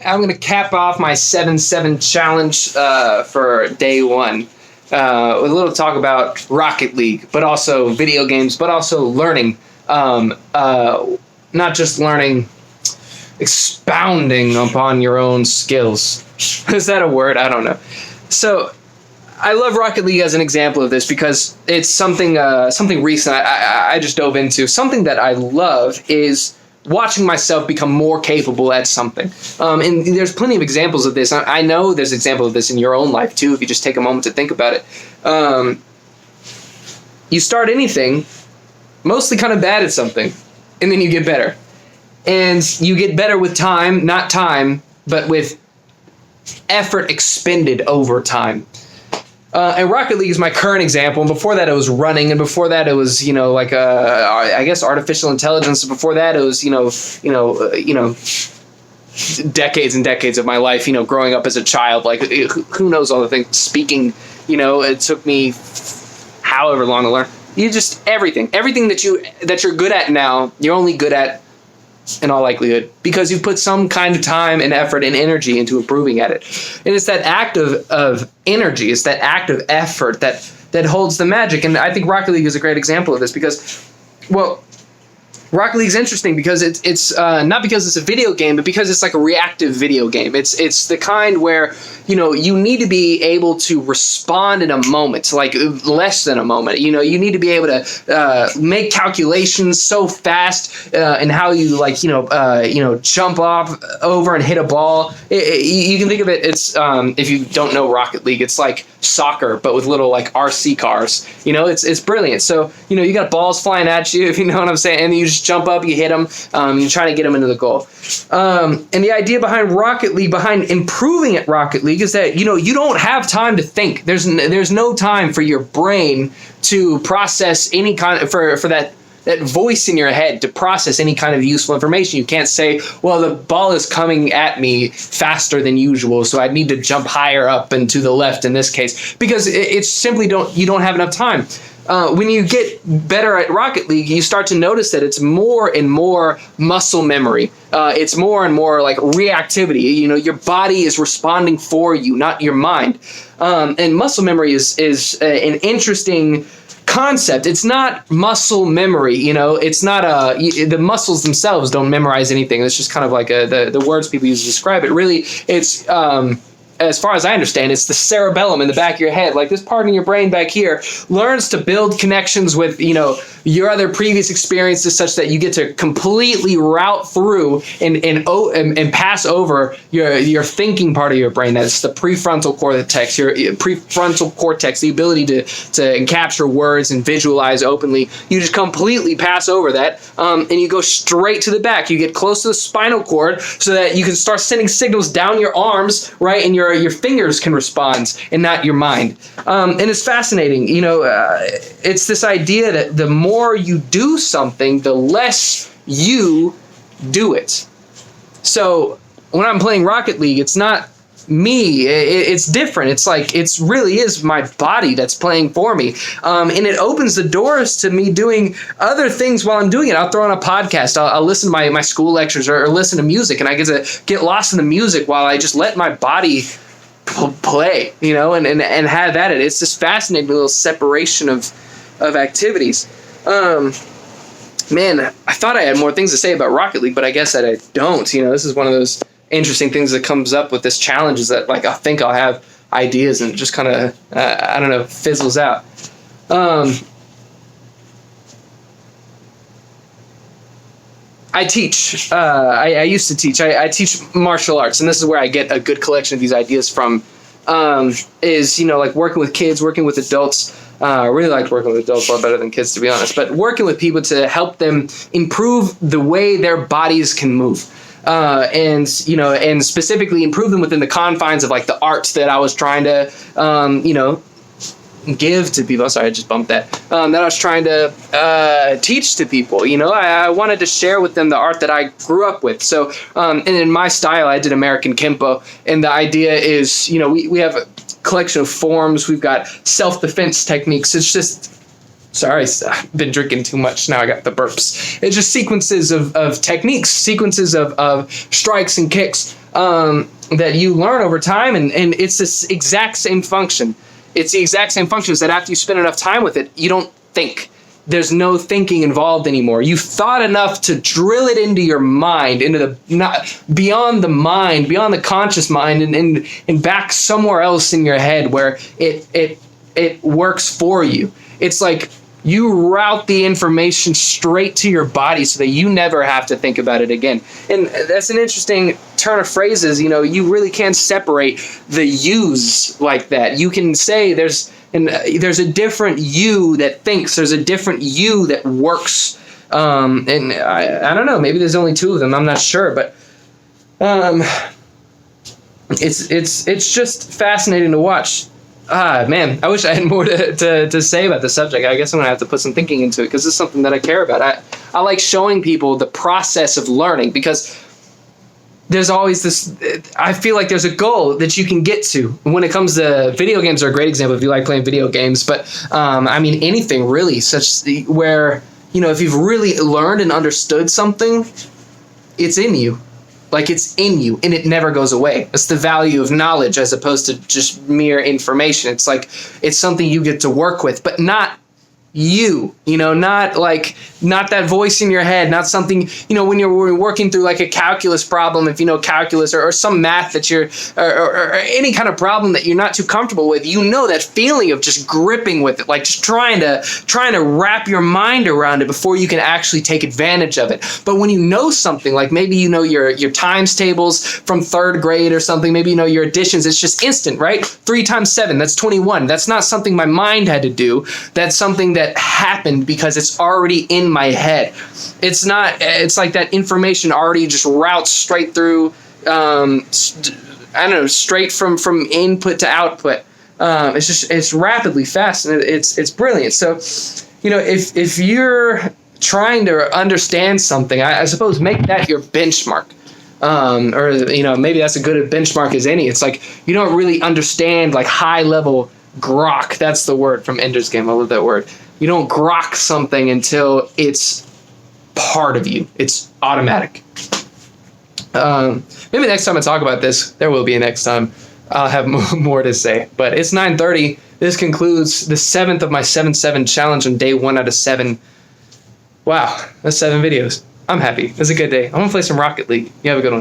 I'm gonna cap off my 7-7 challenge for day one with a little talk about Rocket League, but also video games, but also learning. Not just learning, expounding upon your own skills. Is that a word? I don't know. So I love Rocket League as an example of this because it's something recent I just dove into. Something that I love is watching myself become more capable at something. And there's plenty of examples of this. I know there's examples of this in your own life too, if you just take a moment to think about it. You start anything mostly kind of bad at something, and then you get better. And you get better with time, not time, but with effort expended over time. And Rocket League is my current example. And before that, it was running. And before that, it was, I guess artificial intelligence. Before that, it was, decades and decades of my life, growing up as a child. Like, who knows all the things. Speaking, it took me however long to learn. Everything that you're good at now, you're only good at in all likelihood because you've put some kind of time and effort and energy into improving at it. And it's that act of energy, it's that act of effort that holds the magic. And I think Rocket League is a great example of this because, well, Rocket League is interesting because it's not because it's a video game, but because it's like a reactive video game. It's the kind where, you need to be able to respond in a moment, like less than a moment. You need to be able to make calculations so fast in how you jump off over and hit a ball. You can think of it. It's if you don't know Rocket League, it's like soccer but with little like RC cars. It's brilliant. So you got balls flying at you, if you know what I'm saying, and you just jump up, you hit them, you try to get them into the goal. And the idea behind Rocket League, behind improving at Rocket League, is that you don't have time to think. There's no time for your brain to process any kind of, for that voice in your head to process any kind of useful information. You can't say, well, the ball is coming at me faster than usual, so I need to jump higher up and to the left in this case, because it's simply you don't have enough time. When you get better at Rocket League, you start to notice that it's more and more muscle memory. It's more and more like reactivity. Your body is responding for you, not your mind. And muscle memory is an interesting concept. It's not muscle memory. It's not the muscles themselves don't memorize anything. It's just kind of like the words people use to describe it. Really, it's as far as I understand, it's the cerebellum in the back of your head. Like this part in your brain back here learns to build connections with, your other previous experiences such that you get to completely route through and pass over your thinking part of your brain. That's the prefrontal cortex, the ability to capture words and visualize openly. You just completely pass over that, and you go straight to the back. You get close to the spinal cord so that you can start sending signals down your arms, right? And your fingers can respond and not your mind. And it's fascinating. It's this idea that the more you do something, the less you do it. So when I'm playing Rocket League, it's not me. It's different. It's like it really is my body that's playing for me. And it opens the doors to me doing other things while I'm doing it. I'll throw on a podcast. I'll listen to my school lectures or listen to music, and I get to get lost in the music while I just let my body play, and have at it. It's this fascinating little separation of activities. Man, I thought I had more things to say about Rocket League, but I guess that I don't. This is one of those interesting things that comes up with this challenge, is that like I think I'll have ideas and it just kind of fizzles out. I teach. I used to teach. I teach martial arts, and this is where I get a good collection of these ideas from. Is like working with kids, working with adults. I really like working with adults a lot better than kids, to be honest. But working with people to help them improve the way their bodies can move. And specifically improve them within the confines of like the arts that I was trying to, give to people. Sorry, I just bumped that. That I was trying to teach to people. I wanted to share with them the art that I grew up with. So, and in my style, I did American Kempo, and the idea is, we have a collection of forms. We've got self-defense techniques. It's just. Sorry, I've been drinking too much. Now I got the burps. It's just sequences of techniques, sequences of strikes and kicks that you learn over time, and it's this exact same function. It's the exact same function, is that after you spend enough time with it, you don't think. There's no thinking involved anymore. You've thought enough to drill it into your mind, into the not beyond the mind, beyond the conscious mind, and back somewhere else in your head where it works for you. It's like you route the information straight to your body so that you never have to think about it again. And that's an interesting turn of phrases. You know, you really can separate the yous like that. You can say there's a different you that thinks, there's a different you that works. And I don't know, maybe there's only two of them, I'm not sure, but it's just fascinating to watch. Man, I wish I had more to say about the subject. I guess I'm gonna have to put some thinking into it, because it's something that I care about. I like showing people the process of learning, because there's always this, I feel like there's a goal that you can get to. When it comes to video games, are a great example if you like playing video games, but I mean anything really, where, you know, if you've really learned and understood something, it's in you. Like, it's in you and it never goes away. It's the value of knowledge as opposed to just mere information. It's like, it's something you get to work with, but not you know, not that voice in your head, not something, you know, when you're working through like a calculus problem, if you know calculus, or some math that or any kind of problem that you're not too comfortable with, you know, that feeling of just gripping with it, like just trying to wrap your mind around it before you can actually take advantage of it. But when you know something, like maybe you know your times tables from 3rd grade or something, maybe you know your additions, it's just instant, right? 3 times 7, that's 21. That's not something my mind had to do. That's something that happened because it's already in my head. It's like that information already just routes straight through, I don't know, straight from input to output. It's rapidly fast, and it's brilliant. So, you know, if you're trying to understand something, I suppose make that your benchmark. Or, you know, maybe that's as good a benchmark as any. It's like, you don't really understand like high level grok. That's the word from Ender's Game. I love that word. You don't grok something until it's part of you. It's automatic. Maybe next time I talk about this, there will be a next time, I'll have more to say. But it's 9:30. This concludes the 7th of my 7-7 challenge on day 1 out of 7. Wow, that's 7 videos. I'm happy. It's a good day. I'm going to play some Rocket League. You have a good one.